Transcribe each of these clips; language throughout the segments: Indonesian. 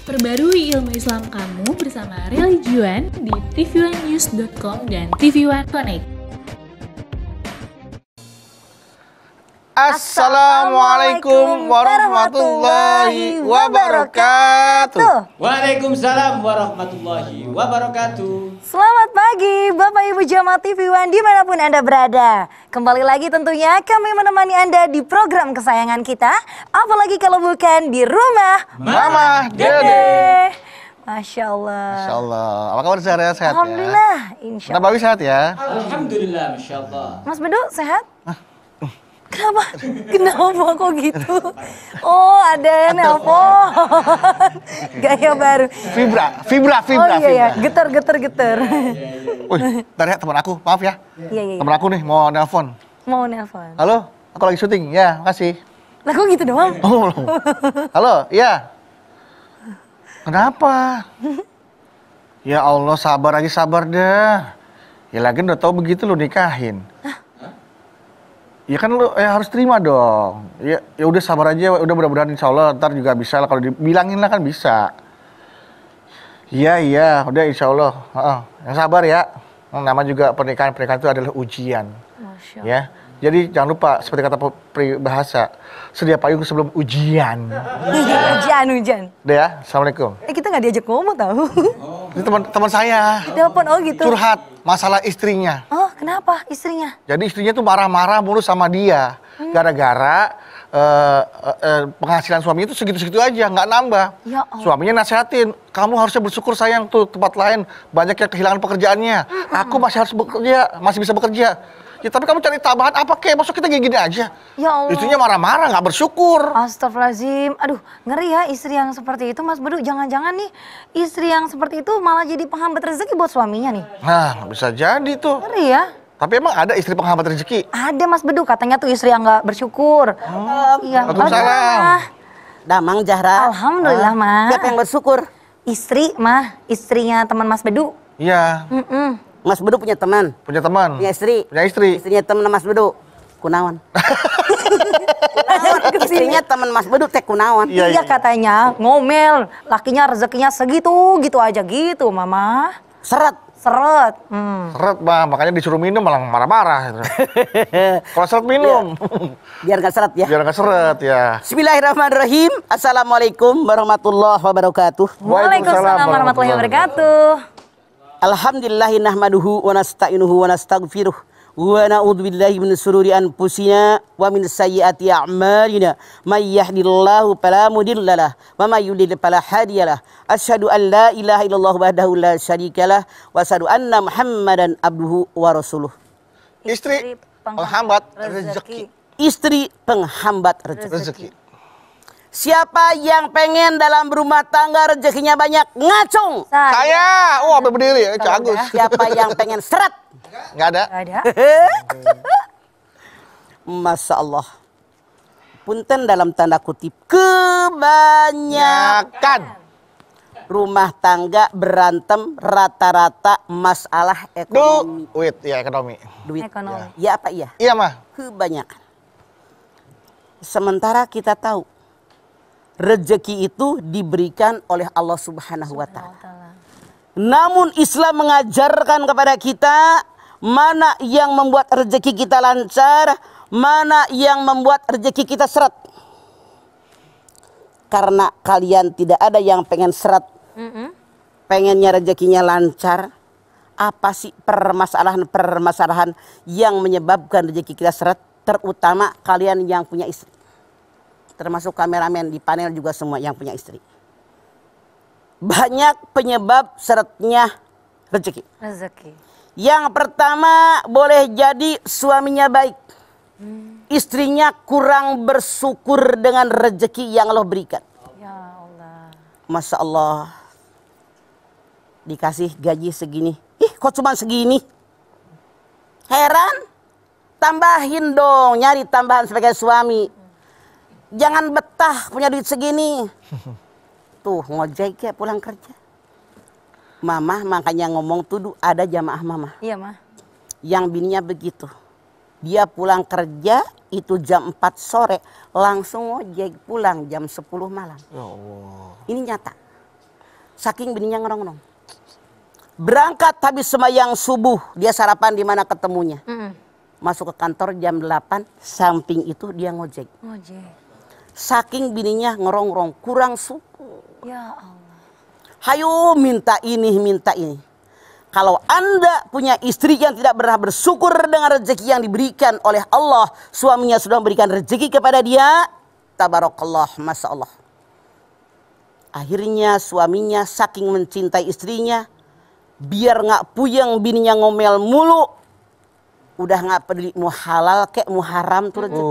Perbarui ilmu Islam kamu bersama Religion di tv1news.com dan TV1 Connect. Assalamualaikum warahmatullahi wabarakatuh. Waalaikumsalam warahmatullahi wabarakatuh. Selamat pagi Bapak Ibu Jamaah TV1 dimanapun Anda berada. Kembali lagi tentunya kami menemani Anda di program kesayangan kita. Apalagi kalau bukan di rumah Mama Dede. Masya Allah. Masya Allah. Apa kabar sehat ya? Alhamdulillah. Insya Allah. Nabawi sehat ya? Alhamdulillah, Masya Allah. Mas Bedu sehat? Kenapa? Kenapa kok gitu? Oh ada yang nelpon. Gaya baru. Fibra. Oh iya. Getar. Wih, ntar ya teman aku, maaf ya. Iya. Teman aku nih mau nelpon. Mau nelpon. Halo, aku lagi syuting. Ya, makasih. Lah kok gitu doang? Oh, halo, iya. Kenapa? Ya Allah, sabar deh. Ya lagi udah tau begitu lu nikahin. Ya kan lu harus terima dong. Ya udah sabar aja, udah mudah-mudahan insya Allah ntar juga bisa lah, kalau dibilangin lah kan bisa. Iya, udah insya Allah. Yang sabar ya. Nama juga pernikahan itu adalah ujian. Masya Allah. Ya. Jadi jangan lupa seperti kata peribahasa, sedia payung sebelum ujian. Hujan. Udah ya, assalamualaikum. Kita nggak diajak ngomong tahu. Ini teman saya. Telepon gitu. Curhat masalah istrinya. Oh, kenapa istrinya? Jadi istrinya tuh marah-marah mulu sama dia, gara-gara penghasilan suami itu segitu-segitu aja, nggak nambah. Ya Allah. Suaminya nasehatin, kamu harusnya bersyukur sayang, tuh tempat lain banyak yang kehilangan pekerjaannya. Aku masih harus bekerja, masih bisa bekerja. Ya tapi kamu cari tambahan apa kek? Maksud kita gini aja. Ya Allah. Istrinya marah-marah, nggak bersyukur. Astagfirullahaladzim. Aduh, ngeri ya istri yang seperti itu, Mas Bedu. Jangan-jangan nih istri yang seperti itu malah jadi penghambat rezeki buat suaminya nih. Nah, bisa jadi tuh. Ngeri ya. Tapi emang ada istri penghambat rezeki? Ada Mas Bedu, katanya tuh istri yang nggak bersyukur. Iya. Waalaikumsalam. Damang Zahra. Alhamdulillah, Mah. Siapa yang bersyukur? Istri, Mah. Istrinya teman Mas Bedu. Iya. Mas Bedu punya teman, Punya teman. punya istri. Punya istri. Istrinya teman Mas Bedu. Kunawan. Kunawan. Istrinya teman Mas Bedu teh Kunawan. Iya. Iya katanya ngomel, lakinya rezekinya segitu aja gitu, Mama. Seret. Seret. Seret, Bang. Makanya disuruh minum malah marah-marah. Kalau seret minum. Biar gak seret ya. Biar nggak seret ya. Bismillahirrahmanirrahim. Assalamualaikum warahmatullahi wabarakatuh. Waalaikumsalam warahmatullahi wabarakatuh. Alhamdulillahi nahmaduhu wa nasta'inuhu wa nastaghfiruh. Wa na'udzu billahi min shururi anfusina wa min sayyiati a'malina. May yahdihillahu fala mudhillalah wa may yudlil fala hadiyalah. Asyhadu an la ilaha illallah wahdahu la syarikalah wa asyhadu anna Muhammadan abduhu wa rasuluh. Istri penghambat rezeki. Istri penghambat rezeki. Rezeki. Siapa yang pengen dalam rumah tangga rezekinya banyak? Ngacung. Saya. Oh, sampai berdiri ya, cagus. Siapa yang pengen seret? Nggak ada. Ada. Masya Allah. Punten dalam tanda kutip. Kebanyakan rumah tangga berantem rata-rata masalah ekonomi. Duit, ya ekonomi. Duit. Ekonomi. Ya apa iya? Iya, Mah. Kebanyakan. Sementara kita tahu rezeki itu diberikan oleh Allah Subhanahu wa Ta'ala. Namun Islam mengajarkan kepada kita mana yang membuat rezeki kita lancar, mana yang membuat rezeki kita seret. Karena kalian tidak ada yang pengen seret, pengennya rezekinya lancar. Apa sih permasalahan yang menyebabkan rezeki kita seret? Terutama kalian yang punya istri. Termasuk kameramen di panel juga semua yang punya istri. Banyak penyebab seretnya rezeki. Yang pertama boleh jadi suaminya baik. Istrinya kurang bersyukur dengan rezeki yang Allah berikan. Ya Allah. Masya Allah. Dikasih gaji segini. Ih kok cuma segini? Heran? Tambahin dong, nyari tambahan sebagai suami. Jangan betah punya duit segini. Tuh ngojek ya pulang kerja. Mama makanya ngomong tuh ada jamaah mama. Iya, Mah. Yang bininya begitu. Dia pulang kerja itu jam 4 sore. Langsung ngojek pulang jam 10 malam. Ya Allah. Ini nyata. Saking bininya ngerong-ngerong. Berangkat habis sembahyang subuh, dia sarapan di mana ketemunya. Masuk ke kantor jam 8, samping itu dia ngojek. Saking bininya ngerong-ngerong, kurang suku. Ya Allah. Hayo minta ini, minta ini. Kalau Anda punya istri yang tidak pernah bersyukur dengan rezeki yang diberikan oleh Allah, suaminya sudah memberikan rezeki kepada dia, tabarakallah, masya Allah. Akhirnya suaminya saking mencintai istrinya, biar nggak puyeng bininya ngomel mulu, udah nggak peduli mau halal kek mau haram tuh rezeki.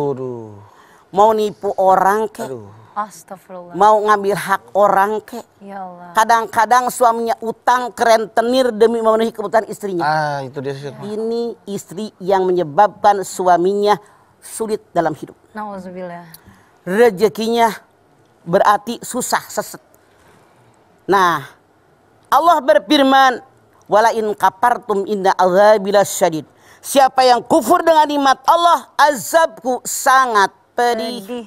Mau nipu orang kek, Astagfirullah. mau ngambil hak orang kek. Ya Allah. Kadang-kadang suaminya utang ke rentenir demi memenuhi kebutuhan istrinya. Itu dia sih. Ini istri yang menyebabkan suaminya sulit dalam hidup. Nauzubillah. Rezekinya berarti susah, seset. Nah, Allah berfirman, wala in kafartum inna azabi lasyadid. Siapa yang kufur dengan nikmat Allah, azabku sangat pedih.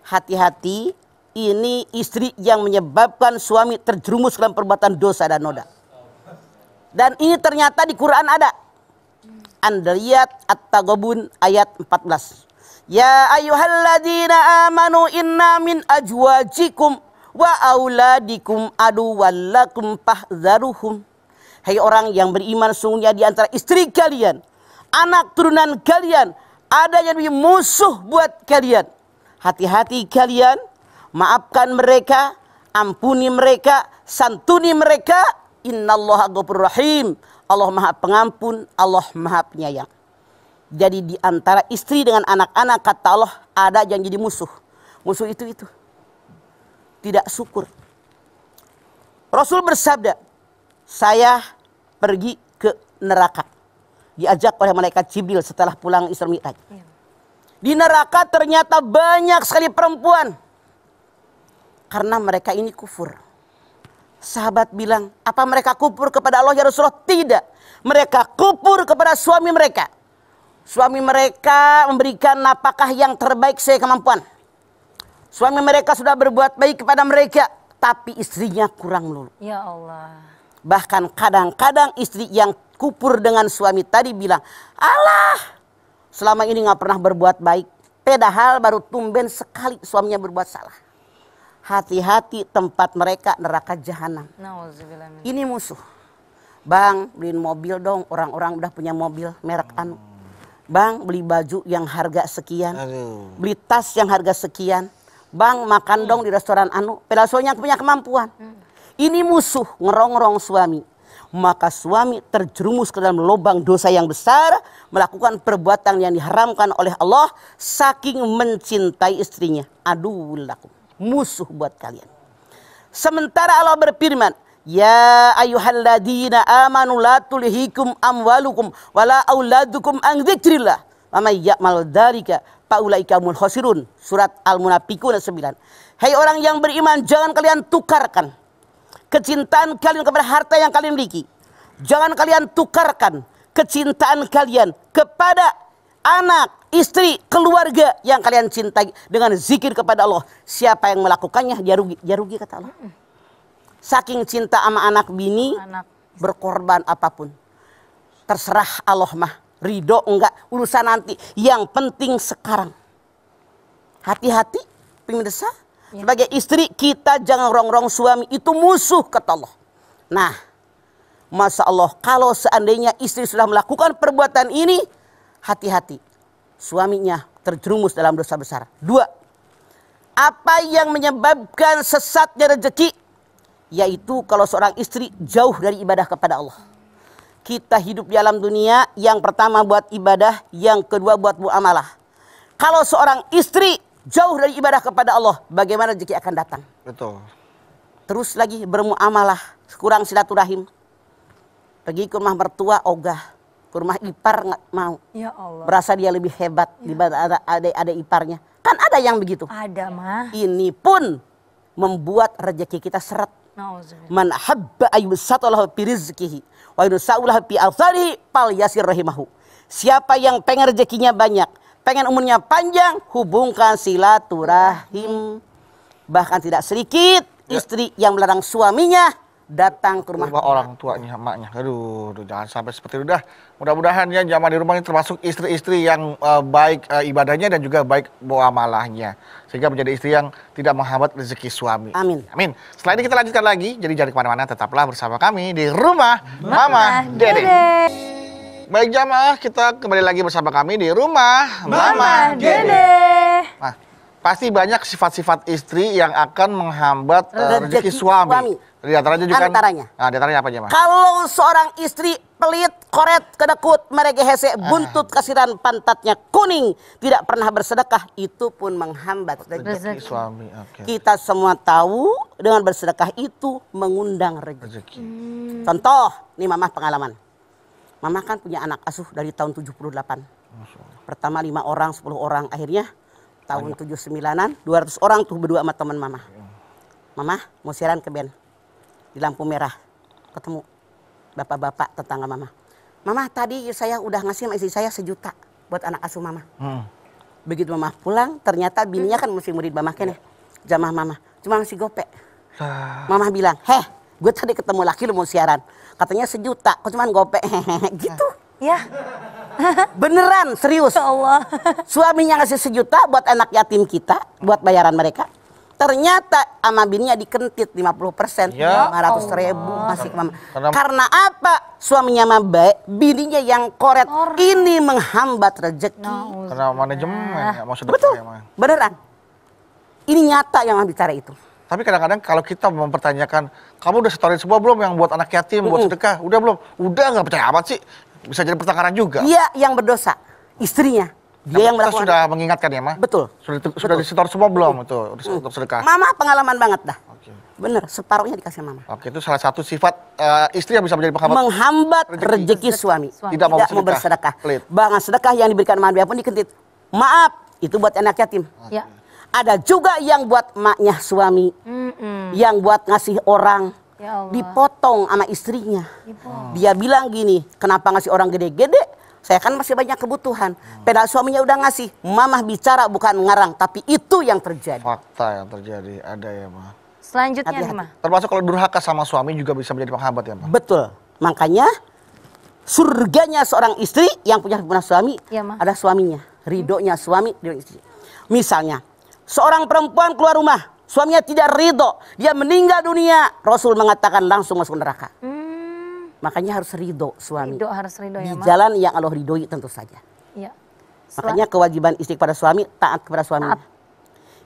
Hati-hati, ini istri yang menyebabkan suami terjerumus dalam perbuatan dosa dan noda. Dan ini ternyata di Quran ada. Anda lihat At-Taghabun ayat 14. Ya ayyuhalladzina amanu inna min ajwajikum wa auladikum aduwallakum fahdharuhum. Hai orang yang beriman, sungguhnya di antara istri kalian, anak turunan kalian, ada yang menjadi musuh buat kalian. Hati-hati kalian, maafkan mereka, ampuni mereka, santuni mereka. Innallaha ghafurur rahim. Allah Maha Pengampun, Allah Maha Penyayang. Jadi di antara istri dengan anak-anak, kata Allah, ada yang jadi musuh. Musuh itu. Tidak syukur. Rasul bersabda, saya pergi ke neraka. Diajak oleh malaikat Jibril setelah pulang Isra Mi'raj. Di neraka ternyata banyak sekali perempuan. Karena mereka ini kufur. Sahabat bilang, apa mereka kufur kepada Allah ya Rasulullah? Tidak. Mereka kufur kepada suami mereka. Suami mereka memberikan nafkah yang terbaik sesuai kemampuan. Suami mereka sudah berbuat baik kepada mereka, tapi istrinya kurang melulu. Ya Allah. Bahkan kadang-kadang istri yang kufur dengan suami tadi bilang, alah, selama ini nggak pernah berbuat baik. Padahal baru tumben sekali suaminya berbuat salah. Hati-hati, tempat mereka neraka jahanam. Ini musuh. Bang, beliin mobil dong. Orang-orang udah punya mobil merek anu. Bang, beli baju yang harga sekian. Beli tas yang harga sekian. Bang, makan dong di restoran anu. Padahal suaminya punya kemampuan. Ini musuh, ngerong-ngerong suami. Maka suami terjerumus ke dalam lubang dosa yang besar, melakukan perbuatan yang diharamkan oleh Allah, saking mencintai istrinya. Adullakum, musuh buat kalian. Sementara Allah berfirman, ya ayyuhalladzina amanu la tulhikum amwalukum wala auladukum an dzikrillah wa may ya'mal dzalika faulaika humul khasirun. Surat Al-Munafiqun 9. Hai orang yang beriman, jangan kalian tukarkan kecintaan kalian kepada harta yang kalian miliki. Jangan kalian tukarkan kecintaan kalian kepada anak, istri, keluarga yang kalian cintai dengan zikir kepada Allah. Siapa yang melakukannya dia rugi kata Allah. Saking cinta sama anak bini, berkorban apapun. Terserah Allah mah, ridho enggak, urusan nanti. Yang penting sekarang. Hati-hati pemirsa. Sebagai istri kita jangan rongrong suami, itu musuh kata Allah. Nah, Masya Allah, kalau seandainya istri sudah melakukan perbuatan ini, hati-hati. Suaminya terjerumus dalam dosa besar. 2. Apa yang menyebabkan sesatnya rezeki? Yaitu kalau seorang istri jauh dari ibadah kepada Allah. Kita hidup di alam dunia, yang pertama buat ibadah, yang kedua buat muamalah. Kalau seorang istri jauh dari ibadah kepada Allah, bagaimana rezeki akan datang? Betul. Terus lagi bermuamalah, kurang silaturahim. Pergi ke rumah mertua ogah, ke rumah ipar nggak mau. Ya Allah. Berasa dia lebih hebat dibanding ada iparnya. Kan ada yang begitu. Ada mah. Ini pun membuat rezeki kita seret. Man habba ayyusatalahu fi rizqihi wa yusaulahu fi atharihi fal yasir rahimahu. Siapa yang pengen rezekinya banyak, pengen umurnya panjang, hubungkan silaturahim. Bahkan tidak sedikit istri yang melarang suaminya datang ke rumah orang tuanya, emaknya. Aduh, jangan sampai seperti itu dah. Mudah-mudahan ya jamaah di rumah ini termasuk istri-istri yang baik ibadahnya dan juga baik muamalahnya. Sehingga menjadi istri yang tidak menghambat rezeki suami. Amin. Amin. Setelah ini kita lanjutkan lagi. Jadi jangan kemana-mana, tetaplah bersama kami di Rumah Mama Dede. Baik jamaah, kita kembali lagi bersama kami di Rumah Mama Dede. Nah, pasti banyak sifat-sifat istri yang akan menghambat rezeki suami. Di antaranya juga antaranya. Nah, di antaranya apa aja, Mas? Kalau seorang istri pelit, koret, kedekut, merege hese, buntut kasiran, pantatnya kuning, tidak pernah bersedekah, itu pun menghambat rezeki suami. Okay. Kita semua tahu dengan bersedekah itu mengundang rezeki. Contoh, nih Mama pengalaman. Mama kan punya anak asuh dari tahun 78. Pertama 5 orang, 10 orang, akhirnya tahun 79-an 200 orang tuh berdua sama teman Mama. Mama mau siaran ke band di lampu merah, ketemu bapak-bapak tetangga Mama. Mama tadi saya udah ngasih sama istri saya 1 juta buat anak asuh Mama. Begitu Mama pulang, ternyata bininya kan masih murid Mama kan ya, jamaah Mama, cuma ngasih gopek. Mama bilang, gue tadi ketemu laki lu mau siaran, katanya 1 juta, kok cuma gopek, gitu. Ya. Beneran, serius. Ya Allah. Suaminya ngasih 1 juta buat anak yatim kita, buat bayaran mereka. Ternyata sama bininya dikentit 50%, ya 500.000 masih ke Mama. Karena apa? Suaminya mah baik, bininya yang koret. Ini menghambat rezeki. Karena manajemen nggak mau sedekah. Betul, ya, Ma. beneran. Ini nyata yang bicara itu. Tapi kadang-kadang kalau kita mempertanyakan, kamu udah setorin semua belum yang buat anak yatim, buat sedekah? Udah belum? Udah, nggak percaya amat sih. Bisa jadi pertengkaran juga. Dia yang berdosa, istrinya. Dia yang kita melakukan. sudah mengingatkan ya, Ma? Betul. Sudah disetor semua belum itu untuk sedekah? Mama pengalaman banget dah. Oke. Bener, separuhnya dikasih Mama. Oke, itu salah satu sifat istri yang bisa menjadi penghambat. Menghambat rezeki suami. Tidak mau bersedekah. Pelit. Bahkan sedekah yang diberikan sama dia pun dikentit. Maaf, itu buat anak yatim. Ya. Ada juga yang buat maknya suami. Yang buat ngasih orang. Ya Allah. Dipotong sama istrinya. Dia bilang gini, kenapa ngasih orang gede-gede? Saya kan masih banyak kebutuhan. Padahal suaminya udah ngasih. Mamah bicara bukan ngarang, tapi itu yang terjadi. Fakta yang terjadi, ada ya, Ma. Selanjutnya Hati-hati. nih, Ma. Termasuk kalau durhaka sama suami juga bisa menjadi penghambat ya, Ma? Betul. Makanya surganya seorang istri yang punya suami Ya, Ma. ada suaminya. Ridhonya suami, ridhonya istri. Misalnya, seorang perempuan keluar rumah, suaminya tidak ridho, dia meninggal dunia, Rasul mengatakan langsung masuk neraka. Makanya harus ridho suami. Ridho, harus ridho Di ya, Ma. jalan yang Allah ridhoi tentu saja. Iya. Makanya kewajiban istri kepada suami, taat kepada suaminya.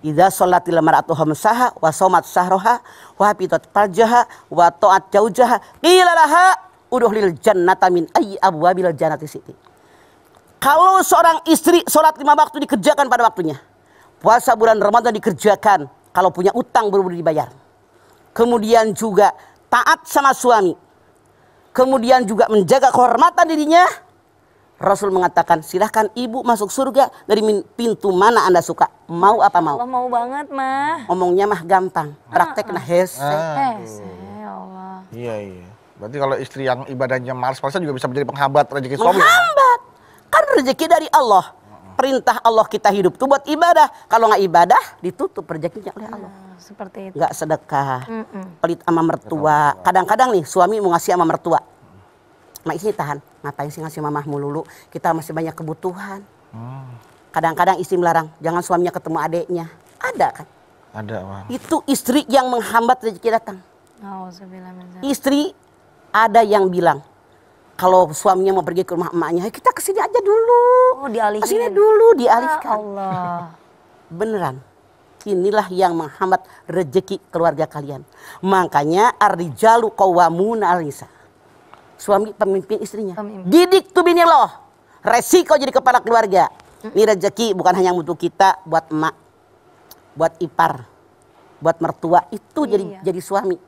Idza sholatil mar'atu khamsaha wa shamat sahraha wa hafidat farjaha wa ta'at zaujaha qila laha udkhulil jannata min ayyi abwabil jannati siti. Kalau seorang istri sholat 5 waktu dikerjakan pada waktunya. Puasa bulan Ramadan dikerjakan, kalau punya utang buru-buru dibayar. Kemudian juga taat sama suami. Kemudian juga menjaga kehormatan dirinya. Rasul mengatakan, silahkan ibu masuk surga dari pintu mana Anda suka. Mau apa mau? Allah mau banget, Ma. Ngomongnya mah gampang, prakteknya hese. Ya Allah. Iya. Berarti kalau istri yang ibadahnya malas-malasan juga bisa menjadi penghambat rezeki suami. Menghambat. Kan rezeki dari Allah. Perintah Allah kita hidup tuh buat ibadah. Kalau nggak ibadah, ditutup rezekinya oleh Allah. Seperti itu. Nggak sedekah, pelit sama mertua. Kadang-kadang nih suami mau ngasih sama mertua. Mak istri tahan, ngapain sih ngasih mamah melulu? Kita masih banyak kebutuhan. Kadang-kadang istri melarang, jangan suaminya ketemu adeknya. Ada kan? Ada, Ma. Itu istri yang menghambat rezeki datang. Auzubillah min dzalik. Istri ada yang bilang, kalau suaminya mau pergi ke rumah emaknya, kita kesini aja dulu. Oh, dialihin. Kesini dulu, dialihkan. Ya Allah. Beneran. Inilah yang menghambat rezeki keluarga kalian. Makanya ar-rijalu qawwamuna 'alan nisa. Suami pemimpin istrinya. Didik tuh bini loh. Resiko jadi kepala keluarga. Ini rezeki bukan hanya untuk kita, buat emak, buat ipar, buat mertua. Itu jadi suami.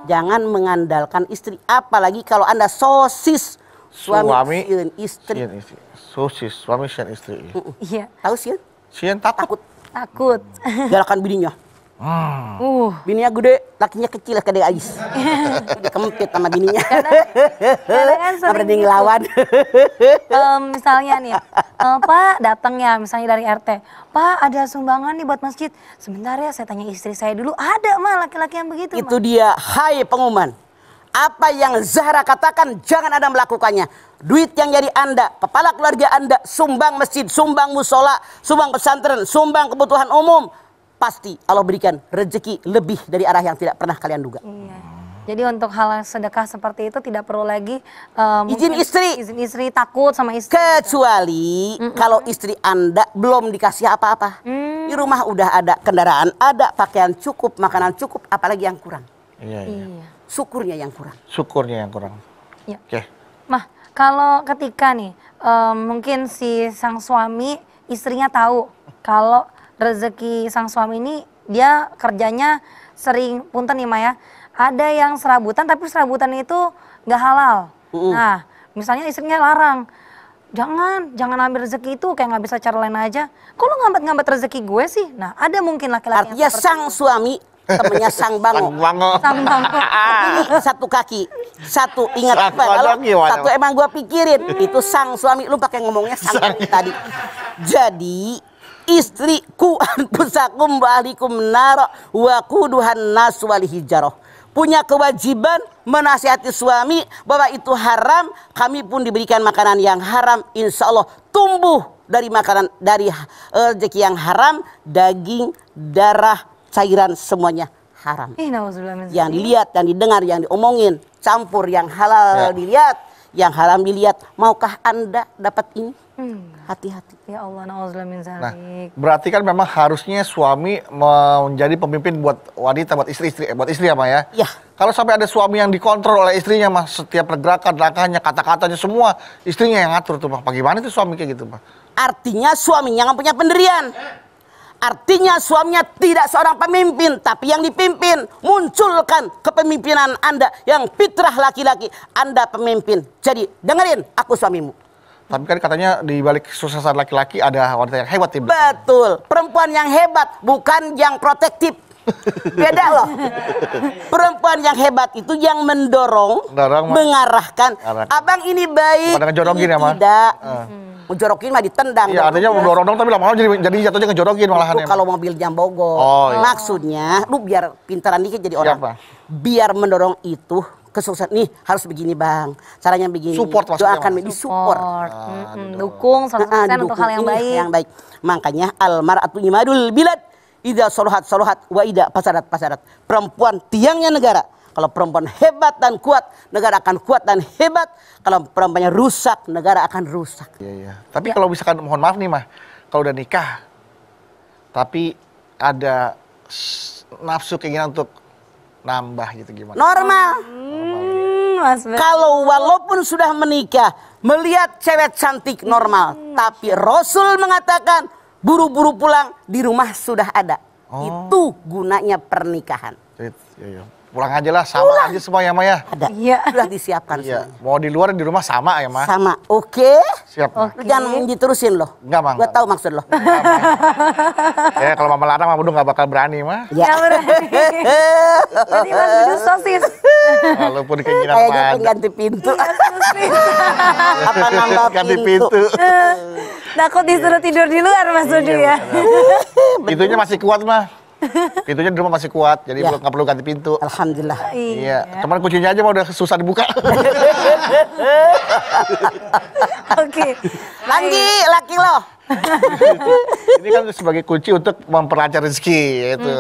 Jangan mengandalkan istri. Apalagi kalau Anda sosis. Suami sieun istri. Sieun istri. Sosis, suami sieun istri. Iya. Tahu sieun? Sieun takut. Takut. Galakan bininya. Bininya gede, lakinya kecil kayak Ais. Dia kempit sama bininya. Kadang kan Nggak berani gitu. ngelawan. Misalnya nih, Pak datang ya misalnya dari RT. Pak ada sumbangan nih buat masjid. Sebentar ya saya tanya istri saya dulu. Ada mah laki-laki yang begitu. Itu dia, hai pengumuman. Apa yang Zahra katakan jangan Anda melakukannya. Duit yang jadi Anda, kepala keluarga Anda, sumbang masjid, sumbang musola, sumbang pesantren, sumbang kebutuhan umum. Pasti Allah berikan rezeki lebih dari arah yang tidak pernah kalian duga. Iya. Jadi untuk hal sedekah seperti itu tidak perlu lagi Izin istri. izin istri takut sama istri. Kecuali kalau istri Anda belum dikasih apa-apa. Di rumah udah ada kendaraan, ada pakaian cukup, makanan cukup, apalagi yang kurang. Iya. Iya. Syukurnya yang kurang. Syukurnya yang kurang. Iya. Oke. Mah, kalau ketika nih mungkin si sang suami istrinya tahu kalau rezeki sang suami ini dia kerjanya sering punten nih Maya. Ada yang serabutan tapi serabutan itu nggak halal. Nah, misalnya istrinya larang. Jangan ambil rezeki itu kayak nggak bisa cara lain aja. Kok lu ngambat rezeki gue sih? Nah, ada mungkin laki-laki Artinya yang seperti sang suami temennya sang bango. sang bangkok. Ini satu kaki, satu ingat Sang apa? Kalau kodok gimana, satu emang gua pikirin itu sang suami, lu pakai ngomongnya sang tadi. Jadi istriku anfusakum wa ahlikum nara wa quduhan nas wal hijarah. Punya kewajiban menasihati suami bahwa itu haram, kami pun diberikan makanan yang haram, insya Allah tumbuh dari makanan dari rezeki yang haram, daging, darah, cairan semuanya haram. Nauzubillah min Yang dilihat, yang didengar, yang diomongin, campur yang halal dilihat, yang haram dilihat. Maukah Anda dapat ini? Hati-hati. Ya Allah, nauzubillah min Nah, zalik. berarti kan memang harusnya suami menjadi pemimpin buat wanita, buat istri-istri, buat istri ya, Ma ya? Iya. Kalau sampai ada suami yang dikontrol oleh istrinya, Mah, setiap pergerakan, langkahnya, kata-katanya semua istrinya yang ngatur tuh, Mah. Bagaimana itu suami kayak gitu, Mah? Artinya suaminya nggak punya pendirian. Artinya suaminya tidak seorang pemimpin, tapi yang dipimpin. Munculkan kepemimpinan Anda yang fitrah laki-laki. Anda pemimpin. Jadi dengerin, aku suamimu. Tapi kan katanya di balik kesuksesan laki-laki ada wanita yang hebat di belakang. Betul. Perempuan yang hebat, bukan yang protektif. Beda loh. Perempuan yang hebat itu yang mendorong, mengarahkan. Abang ini baik. Bukan ngejorokin ya, Ma? Tidak. Ngejorokin mah ditendang. Iya, artinya mendorong tapi lama-lama jadi jatuhnya ngejorokin malahan. Itu kalau mobilnya Bogor. Oh, iya. Maksudnya, lu biar pintaran dikit jadi orang. Siapa? Biar mendorong itu kesuksesan. Nih harus begini bang, caranya begini. Support maksudnya, doakan, Mas. disupport. Dukung 100% untuk hal yang Ini baik. yang baik. Makanya almar'atu imadul bilad. Ida soluhat wa ida pasarat. Perempuan tiangnya negara. Kalau perempuan hebat dan kuat, negara akan kuat dan hebat. Kalau perempuannya rusak, negara akan rusak. Iya, iya. Tapi kalau misalkan mohon maaf nih, Mah, kalau udah nikah tapi ada nafsu keinginan untuk nambah gitu gimana? Normal. Mas Ber. Kalau walaupun sudah menikah, melihat cewek cantik normal. Tapi Rasul mengatakan, buru-buru pulang, di rumah sudah ada. Itu gunanya pernikahan. Iya. Pulang aja lah, sama aja semua ya, Ma ya? Ada, Iya. sudah disiapkan Iya. semuanya. Mau di luar di rumah sama ya, Ma? Sama, oke? Siap, Ma. Jangan diterusin loh. Enggak, Ma. Gue tahu maksud loh. Ya, kalau Mama larang, Mama udah nggak bakal berani, Ma. Ya. Jadi Mas Bedu sosis. Walaupun keinginan Kayaknya Ma pengen ada. ganti pintu. Apa nambah Ganti pintu? pintu. Takut disuruh tidur di luar Mas Bedu ya. Pintunya masih kuat, Ma. Pintunya di rumah masih kuat, jadi Ya. nggak perlu ganti pintu. Alhamdulillah. Iya, cuman kuncinya aja mah udah susah dibuka. Oke. Laki lo. Ini kan sebagai kunci untuk memperlancar rezeki, itu.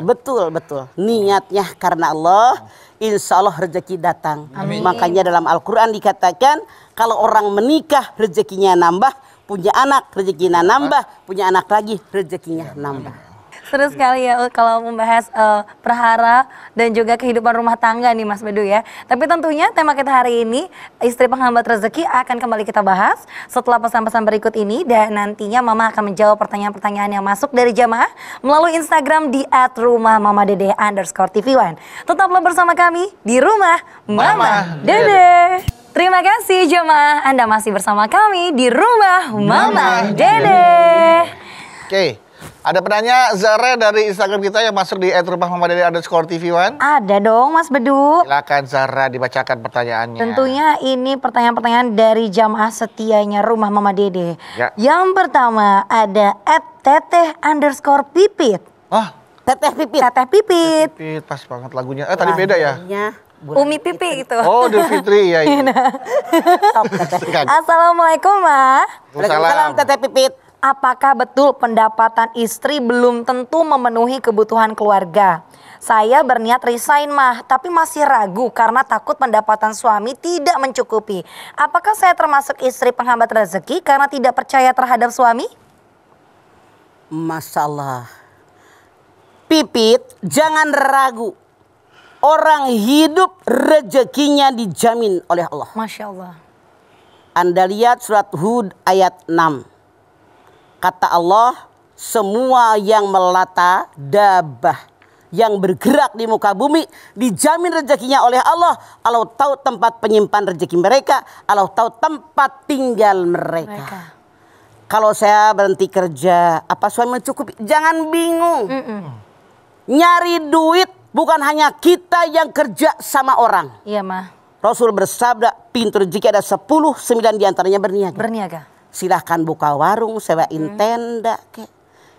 Betul. Niatnya karena Allah, insya Allah rezeki datang. Makanya dalam Al-Quran dikatakan, kalau orang menikah rezekinya nambah, punya anak rezekinya nambah, punya anak lagi rezekinya nambah. Seru sekali ya kalau membahas prahara dan juga kehidupan rumah tangga nih Mas Bedu ya. Tapi tentunya tema kita hari ini, istri penghambat rezeki, akan kembali kita bahas setelah pesan-pesan berikut ini. Dan nantinya Mama akan menjawab pertanyaan-pertanyaan yang masuk dari jamaah melalui Instagram di @rumahmamadede_tv1. Tetaplah bersama kami di Rumah Mama Dede. Terima kasih jemaah, Anda masih bersama kami di Rumah Mama Dede. Oke, Ada penanya Zara dari Instagram kita yang masuk di @rumahmamadede_tv1. Ada dong Mas Bedu. Silakan Zara dibacakan pertanyaannya. Tentunya ini pertanyaan-pertanyaan dari jamaah setianya Rumah Mama Dede. Ya. Yang pertama ada @teteh_pipit. Ah, Teteh pipit. Teteh Pipit. Pipit, pas banget lagunya. Tadi beda ya? Umi Pipi gitu. Oh, Idul Fitri ya. Iya. Assalamualaikum Ma. Waalaikumsalam Teteh pipit. Apakah betul pendapatan istri belum tentu memenuhi kebutuhan keluarga? Saya berniat resign mah, tapi masih ragu karena takut pendapatan suami tidak mencukupi. Apakah saya termasuk istri penghambat rezeki karena tidak percaya terhadap suami? Masalah. Pipit, jangan ragu. Orang hidup rezekinya dijamin oleh Allah. Masya Allah. Anda lihat surat Hud ayat 6. Kata Allah, semua yang melata, dabah, yang bergerak di muka bumi, dijamin rezekinya oleh Allah. Allah tahu tempat penyimpan rezeki mereka. Allah tahu tempat tinggal mereka. Kalau saya berhenti kerja, apa suami mencukupi? Jangan bingung. Nyari duit bukan hanya kita yang kerja sama orang. Iya mah. Rasul bersabda, pintu rezeki ada 10, 9 diantaranya berniaga. Berniaga. Silahkan buka warung, sewain tenda,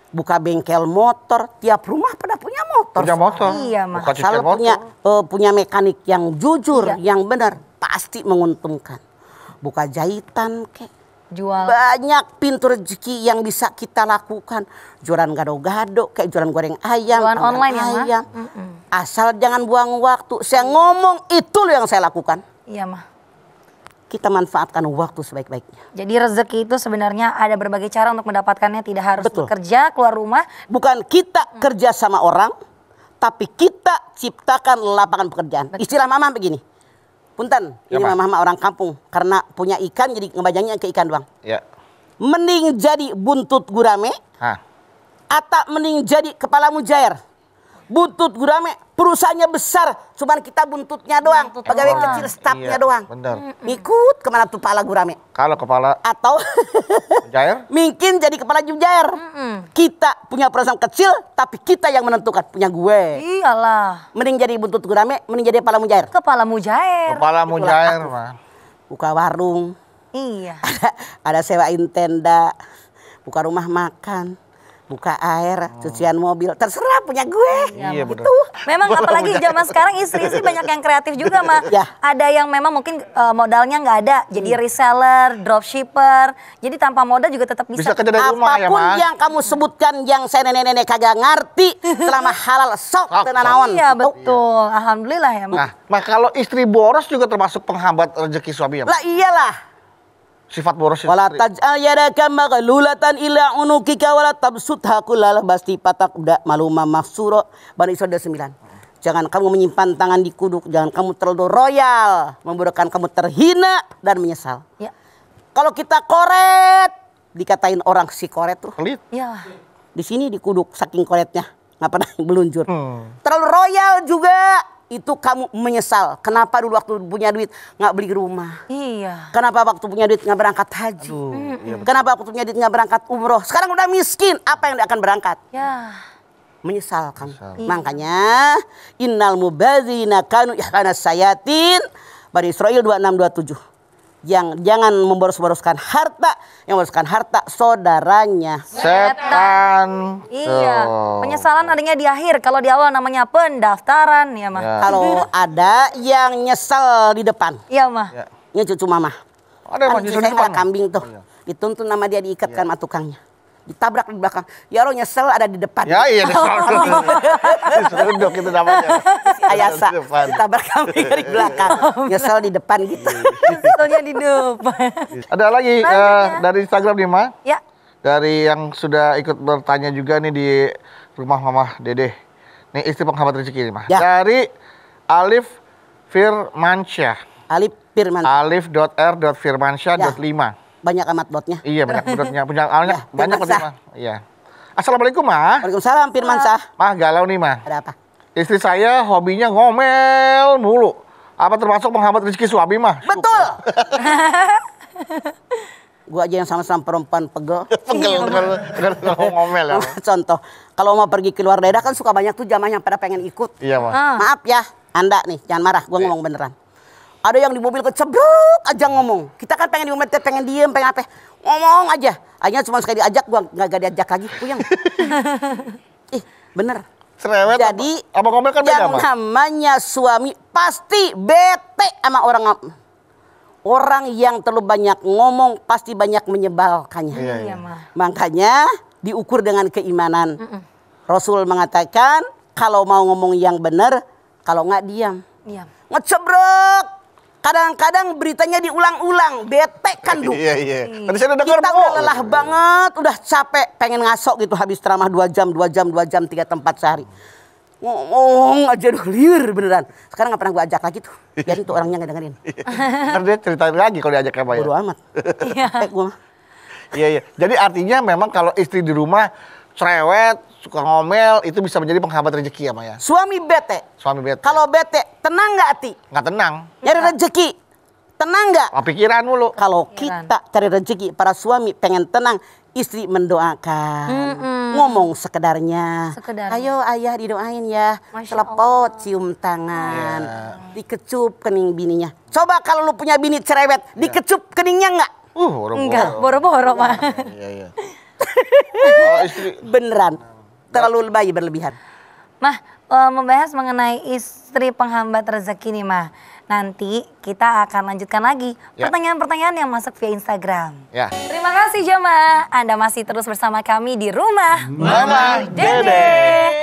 buka bengkel motor. Tiap rumah pada punya motor. Punya motor. Iya mah. Bukan Kalau cicil motor. punya mekanik yang jujur, Iya. yang benar, pasti menguntungkan. Buka jahitan, Jual. banyak pintu rezeki yang bisa kita lakukan. Jualan gado-gado, kayak jualan goreng ayam, Jualan panggang online ya, Ma? ayam. Asal jangan buang waktu. Saya ngomong itu loh yang saya lakukan. Iya mah. Kita manfaatkan waktu sebaik-baiknya. Jadi rezeki itu sebenarnya ada berbagai cara untuk mendapatkannya. Tidak harus Betul. bekerja, keluar rumah. Bukan kita kerja sama orang, tapi kita ciptakan lapangan pekerjaan. Istilah mama begini. Punten, Ya, ini Pak. mama orang kampung. Karena punya ikan jadi ngebajangnya ke ikan doang. Ya. Mending jadi buntut gurame, Hah. atau mending jadi kepala mujair. Buntut gurame, perusahaannya besar, cuman kita buntutnya doang. Pegawai kecil stafnya Iya, doang. benar. Ikut kemana tuh kepala gurame. Kalau kepala Atau Jair, mungkin jadi kepala mujair. Kita punya perusahaan kecil, tapi kita yang menentukan. Punya gue. Iyalah. Mending jadi buntut gurame, mending jadi kepala mujair. Kepala mujair. kepala mujair mah. Buka warung, Iya. ada sewain tenda, buka rumah makan, buka air, cucian mobil, terserah punya gue. Iya benar. Memang apalagi zaman sekarang istri banyak yang kreatif juga mah. Ya. Ada yang memang mungkin modalnya nggak ada, jadi reseller, dropshipper. Jadi tanpa modal juga tetap bisa. Bisa kerja dari rumah ya, Apapun Mas. yang kamu sebutkan yang saya nenek-nenek kagak ngerti, selama halal sok tenanawan. Iya betul, alhamdulillah ya. Nah, kalau istri boros juga termasuk penghambat rezeki suami ya, Mas? Lah iyalah. Sifat boros itu. Wala taj'al yadaka maghlulatan ila unukika wala tabsutha kullal basti patakda maluma mahsura. Bani Israil 9. Jangan kamu menyimpan tangan di kuduk, jangan kamu terlalu royal, membuatkan kamu terhina dan menyesal. Ya. Kalau kita koret, dikatain orang si koret tuh. Pelit. Iyalah. Di sini di kuduk saking koretnya, nggak pernah meluncur. Terlalu royal juga, itu kamu menyesal. Kenapa dulu waktu punya duit nggak beli rumah? Iya. Kenapa waktu punya duit nggak berangkat haji? Kenapa waktu punya duit nggak berangkat umroh? Sekarang udah miskin, apa yang dia akan berangkat? Ya. Menyesal kan? Makanya innal mubadzirina kanu ihwana sayatin. Bani Israil 2627. Yang jangan memboros-boroskan harta, yang memboroskan harta saudaranya. Setan. Iya. Tuh. Penyesalan adanya di akhir. Kalau di awal namanya pendaftaran ya mah. Ya. Kalau ada yang nyesel di depan, Iya mah. Ya. ini cucu mama. Ada Kan Mas di Yusuf saya di depan, ada Mas. kambing tuh. Dituntun nama dia diikatkan sama tukangnya. Ditabrak di belakang. Ya Allah nyesel ada di depan. Ya iya diseruduk itu namanya. Ayasa Di depan. ditabrak kambing dari belakang. Nyesel di depan gitu. Nyeselnya di depan. Ada lagi dari Instagram nih, Ma. Ya. Dari yang sudah ikut bertanya juga nih di rumah Mama Dede. Nih istri penghambat rezeki nih, Ma. Ya. Dari Alif Firmansyah. Alif Firman. Alif.r.firmansyah.5. Banyak amat botnya. Iya banyak budotnya, punya alnya Ya, banyak Firman berarti, Ma. Iya. Assalamualaikum, Ma. Waalaikumsalam Firman Sah. Ma galau nih, Ma. Ada apa? Istri saya hobinya ngomel mulu. Apa termasuk penghambat rezeki suami, Ma? Betul. Gua aja yang sama-sama perempuan pegel. Pegel kalau ngomel ya. Contoh, kalau mau pergi keluar daerah kan suka banyak tuh jamaah yang pada pengen ikut. Iya, Mah. Maaf ya, Anda nih, jangan marah, gua ngomong beneran. Ada yang di mobil kecebruk aja ngomong. Kita kan pengen di mobil, pengen diem, pengen apa. Ngomong aja. Akhirnya cuma sekali diajak, gua nggak diajak lagi, puyeng. Bener. Cerewet. Jadi apa ngomel kan beda, yang Mah? namanya suami pasti bete sama orang yang terlalu banyak ngomong pasti banyak menyebalkannya. Iya. Mah. Makanya diukur dengan keimanan. Rasul mengatakan kalau mau ngomong yang benar, kalau nggak diam. Iya. Ngecebrek. Kadang-kadang beritanya diulang-ulang, bete kan tuh. Iya. Tadi saya udah dengar, Kita udah lelah banget, udah capek, pengen ngasok gitu habis ceramah 2 jam, 3 tempat sehari. Ngomong aja udah liur beneran. Sekarang nggak pernah gue ajak lagi tuh. Biarin tuh orangnya nggak dengerin. Ntar dia ceritain lagi kalau diajak apa ya. Bodo amat. Gue mah. Iya. Jadi artinya memang kalau istri di rumah cerewet, suka ngomel, itu bisa menjadi penghambat rezeki ya, Maya. Suami bete. Suami bete. Kalau bete, tenang nggak hati? Nggak tenang. Nyari rezeki, tenang nggak? Pikiran mulu. Kalau kita cari rezeki, para suami pengen tenang, istri mendoakan, ngomong sekedarnya. Ayo ayah didoain ya, telepot, cium tangan, dikecup kening bininya. Coba kalau lu punya bini cerewet, dikecup keningnya nggak? Enggak, boro-boro mah. Iya. Kalau istri Beneran, terlalu lebay berlebihan. Mah, membahas mengenai istri penghambat rezeki nih Mah. Nanti kita akan lanjutkan lagi pertanyaan-pertanyaan yang masuk via Instagram. Ya. Terima kasih jemaah. Anda masih terus bersama kami di rumah Mama Dede.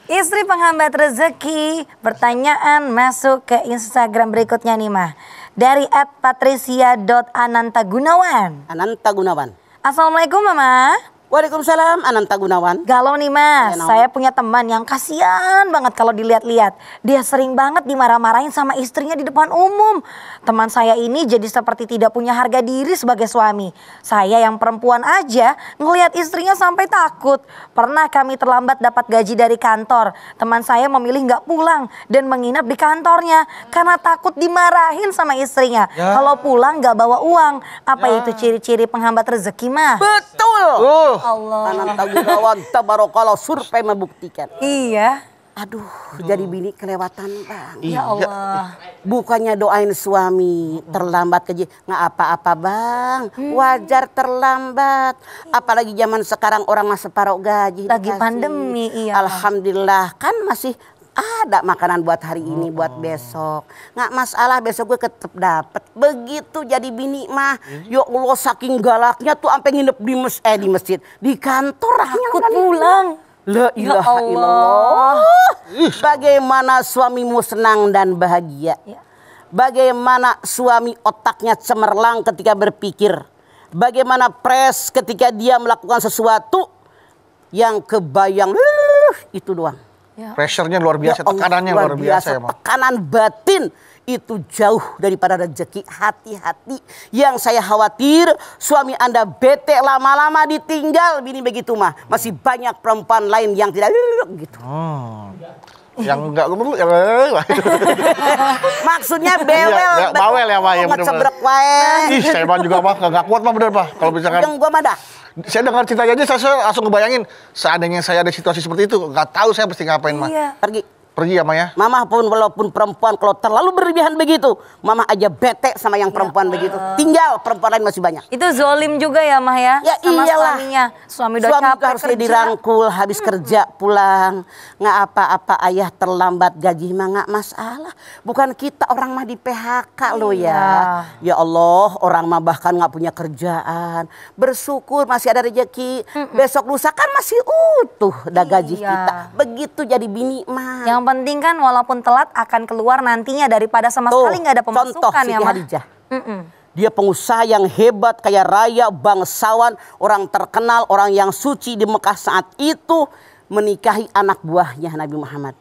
Istri penghambat rezeki. Pertanyaan masuk ke Instagram berikutnya nih Mah. Dari @patricia.anantagunawan. Ananta Gunawan. Assalamualaikum Mama. Waalaikumsalam, Ananta Gunawan. Galau nih Mas, Ya, saya punya teman yang kasihan banget kalau dilihat-lihat. Dia sering banget dimarah-marahin sama istrinya di depan umum. Teman saya ini jadi seperti tidak punya harga diri sebagai suami. Saya yang perempuan aja ngelihat istrinya sampai takut. Pernah kami terlambat dapat gaji dari kantor. Teman saya memilih nggak pulang dan menginap di kantornya karena takut dimarahin sama istrinya. Kalau pulang nggak bawa uang. Apa itu ciri-ciri penghambat rezeki Mah? Betul. Allah. Ananta Gunawan, tabarakallah, survei membuktikan. Iya. Aduh, jadi bini kelewatan bang. Ya Allah. Bukannya doain suami terlambat gaji, nggak apa-apa bang. Wajar terlambat. Apalagi zaman sekarang orang masih separuh gaji. Lagi dikasih. pandemi, iya. Alhamdulillah kan masih ada makanan buat hari ini, buat besok. Nggak masalah, besok gue tetep dapet. Begitu jadi bini mah. Ya Allah, saking galaknya tuh sampai nginep di masjid, di kantor. Takut pulang. La ilaha illallah. Bagaimana suamimu senang dan bahagia? Bagaimana suami otaknya cemerlang ketika berpikir? Bagaimana pres ketika dia melakukan sesuatu yang kebayang itu doang. Pressure-nya luar biasa, Ya Allah, tekanannya luar biasa ya, Mak. Tekanan batin itu jauh daripada rezeki. Hati-hati. Yang saya khawatir suami Anda bete lama-lama ditinggal bini begitu mah. Masih banyak perempuan lain yang tidak gitu. Yang enggak Maksudnya bewel. Ya, bawel ya, Pak, ya, bener-bener. Ngecebrek wae. Ih, saya mah juga mah nggak kuat mah bener, Pak. Kalau misalkan Yang gua mah dah. saya dengar ceritanya aja saya langsung ngebayangin seandainya saya ada situasi seperti itu, nggak tahu saya mesti ngapain, Mah. Iya. Pergi ya, Mah ya. Mama pun walaupun perempuan kalau terlalu berlebihan begitu, mama aja bete sama yang perempuan begitu. Tinggal perempuan lain masih banyak. Itu zolim juga ya Mah ya, Ya sama iyalah. suaminya. Suami udah Suami capek harus kerja. dirangkul, habis kerja pulang. Nggak apa-apa ayah terlambat gaji mah nggak masalah. Bukan kita orang mah di PHK loh ya. Ya Allah, orang mah bahkan nggak punya kerjaan. Bersyukur masih ada rezeki. Besok lusa kan masih utuh dah gaji Iya. kita. Begitu jadi bini mah. Yang penting kan walaupun telat akan keluar nantinya daripada sama Tuh, sekali nggak ada contoh pemasukan Siti ya Mah. Hadijah. Dia pengusaha yang hebat, kaya raya, bangsawan, orang terkenal, orang yang suci di Mekah saat itu menikahi anak buahnya Nabi Muhammad.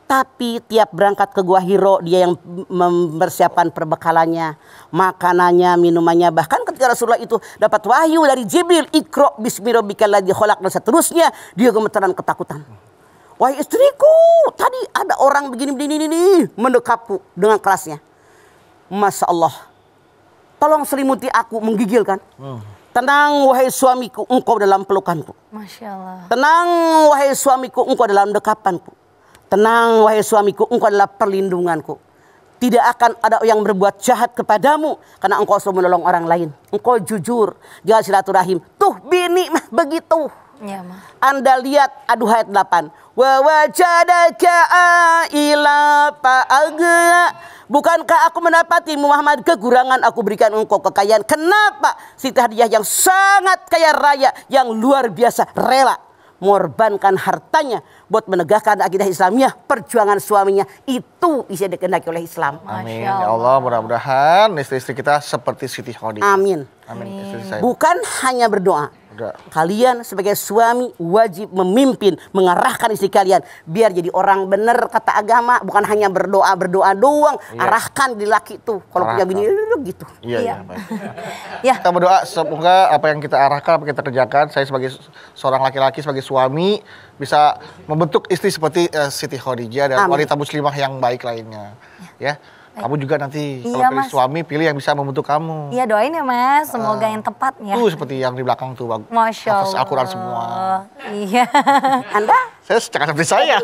Tapi tiap berangkat ke Gua Hiro dia yang mempersiapkan perbekalannya, makanannya, minumannya. Bahkan ketika Rasulullah itu dapat wahyu dari Jibril, Iqra bismi rabbikal ladzi khalaq dan seterusnya, dia gemeteran ketakutan. Wahai istriku, tadi ada orang begini mendekapku dengan kerasnya. Masya Allah. tolong selimuti aku, menggigilkan. Tenang wahai suamiku, engkau dalam pelukanku. Masya Allah. Tenang wahai suamiku, engkau dalam dekapanku. Tenang wahai suamiku, engkau adalah perlindunganku. Tidak akan ada yang berbuat jahat kepadamu karena engkau selalu menolong orang lain. Engkau jujur, jaga silaturahim. Tuh bini mah begitu. Ya, Ma. Anda lihat ayat 8. Wa wajadaka ila fa'agna. Bukankah aku mendapati Muhammad kekurangan, aku berikan engkau kekayaan. Kenapa? Siti Khadijah yang sangat kaya raya, yang luar biasa, rela mengorbankan hartanya buat menegakkan akidah Islamiyah, perjuangan suaminya itu bisa dikehendaki oleh Islam. Amin. Ya Allah, mudah-mudahan istri-istri kita seperti Siti Khadijah. Amin. Amin. Istri saya. Bukan hanya berdoa. Kalian sebagai suami wajib memimpin, mengarahkan istri kalian biar jadi orang benar kata agama, bukan hanya berdoa doang. Iya. Arahkan di laki tuh. Kalau punya bini gitu. Iya. Baik. Ya. Kita berdoa semoga apa yang kita arahkan, apa yang kita kerjakan, saya sebagai seorang laki-laki, sebagai suami bisa membentuk istri seperti Siti Khadijah dan wanita muslimah yang baik lainnya. Ya. Kamu juga nanti kalau pilih suami, pilih yang bisa membentuk kamu. Iya, doain ya Mas, semoga yang tepat ya. Tuh seperti yang di belakang tuh, bagus. Masya Allah. Hafaz Al-Quran semua. Iya. Anda? Saya jangan seperti saya.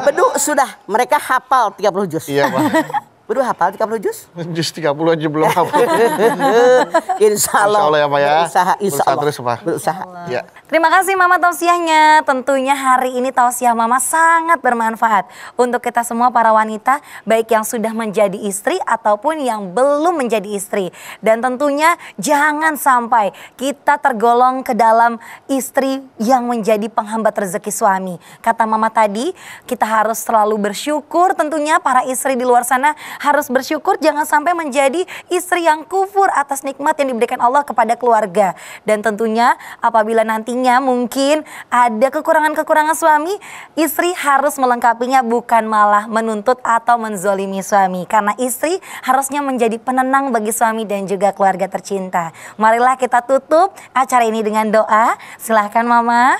Bedu sudah, mereka hafal 30 juz. Iya, Pak. Bedu hafal 30 juz? Juz 30 aja belum hafal. Insya Allah ya Pak ya. Berusaha, insya Allah. Terus Pak. Berusaha. Ya. Terima kasih Mama tausiahnya. Tentunya hari ini tausiah Mama sangat bermanfaat untuk kita semua para wanita, baik yang sudah menjadi istri ataupun yang belum menjadi istri. Dan tentunya jangan sampai kita tergolong ke dalam istri yang menjadi penghambat rezeki suami. Kata Mama tadi, kita harus selalu bersyukur, tentunya para istri di luar sana harus bersyukur, jangan sampai menjadi istri yang kufur atas nikmat yang diberikan Allah kepada keluarga. Dan tentunya apabila nantinya mungkin ada kekurangan-kekurangan suami, istri harus melengkapinya, bukan malah menuntut atau menzolimi suami. Karena istri harusnya menjadi penenang bagi suami dan juga keluarga tercinta. Marilah kita tutup acara ini dengan doa. Silahkan Mama.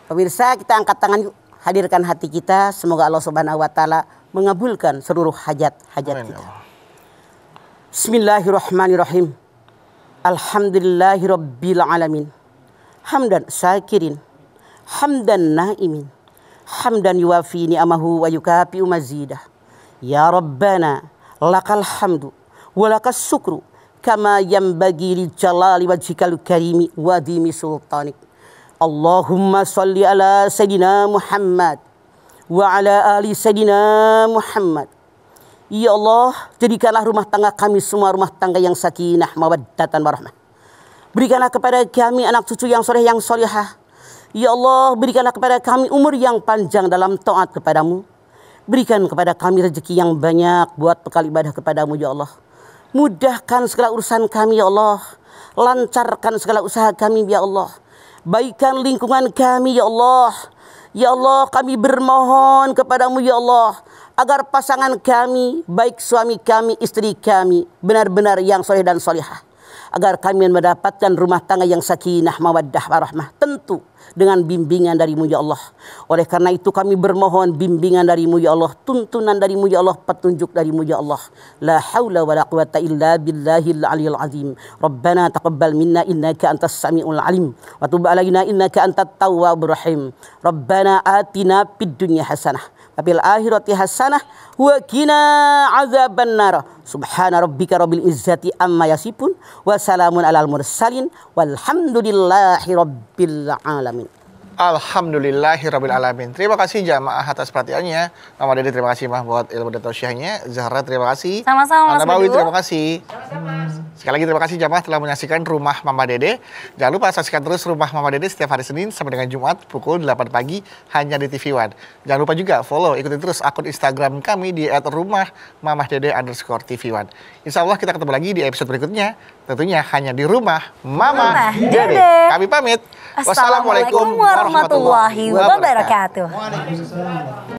Pemirsa, kita angkat tangan yuk. Hadirkan hati kita. Semoga Allah Subhanahu wa Ta'ala mengabulkan seluruh hajat-hajat kita. Bismillahirrahmanirrahim. Alhamdulillahirabbil alamin. Hamdan syakirin, hamdan naimin, hamdan yuwafi ni'amahu wa yukafi'u mazidah. Ya Rabbana lakal hamdu wa lakas syukru kama yanbaghi li jalali wajhikal karimi wa dimi sultanik. Allahumma salli ala Sayyidina Muhammad wa ala ali Sayyidina Muhammad. Ya Allah, jadikanlah rumah tangga kami semua rumah tangga yang sakinah, mawaddatan, warahmah. Berikanlah kepada kami anak cucu yang soleh, yang solehah. Ya Allah, berikanlah kepada kami umur yang panjang dalam taat kepadamu. Berikan kepada kami rezeki yang banyak buat bekal ibadah kepadamu, ya Allah. Mudahkan segala urusan kami, ya Allah. Lancarkan segala usaha kami, ya Allah. Baikkan lingkungan kami, ya Allah. Ya Allah, kami bermohon kepadamu, ya Allah, agar pasangan kami, baik suami kami, istri kami, benar-benar yang soleh dan solehah. Agar kami mendapatkan rumah tangga yang sakinah, mawaddah, warahmah. Tentu dengan bimbingan darimu, ya Allah. Oleh karena itu kami bermohon bimbingan darimu, ya Allah. Tuntunan darimu, ya Allah. Petunjuk darimu, ya Allah. La hawla wa la quwata illa billahil aliyil azim. Rabbana taqabbal minna innaka antas sami'ul alim. Wa tub alaina innaka antat tawwabur rahim. Rabbana atina fid dunya hasanah. Wabil akhirati hasanah wa qina azabannar. Subhana rabbika rabbil izzati amma yasifun wa salamun alal mursalin walhamdulillahi rabbil alamin. Alhamdulillahirabbil alamin. Terima kasih jamaah atas perhatiannya. Mama Dede terima kasih Mah buat ilmu dan tausiahnya. Zahra terima kasih. Sama-sama Mas Nabawi Bedu. terima kasih. Sekali lagi terima kasih jamaah telah menyaksikan Rumah Mama Dede. Jangan lupa saksikan terus Rumah Mama Dede setiap hari Senin sampai dengan Jumat pukul 8 pagi hanya di TV One. Jangan lupa juga follow, ikuti terus akun Instagram kami di @rumahmamahdede_TV One. Insya Allah kita ketemu lagi di episode berikutnya. Tentunya hanya di Rumah Mama Dede. Kami pamit. Wassalamualaikum warahmatullahi wabarakatuh.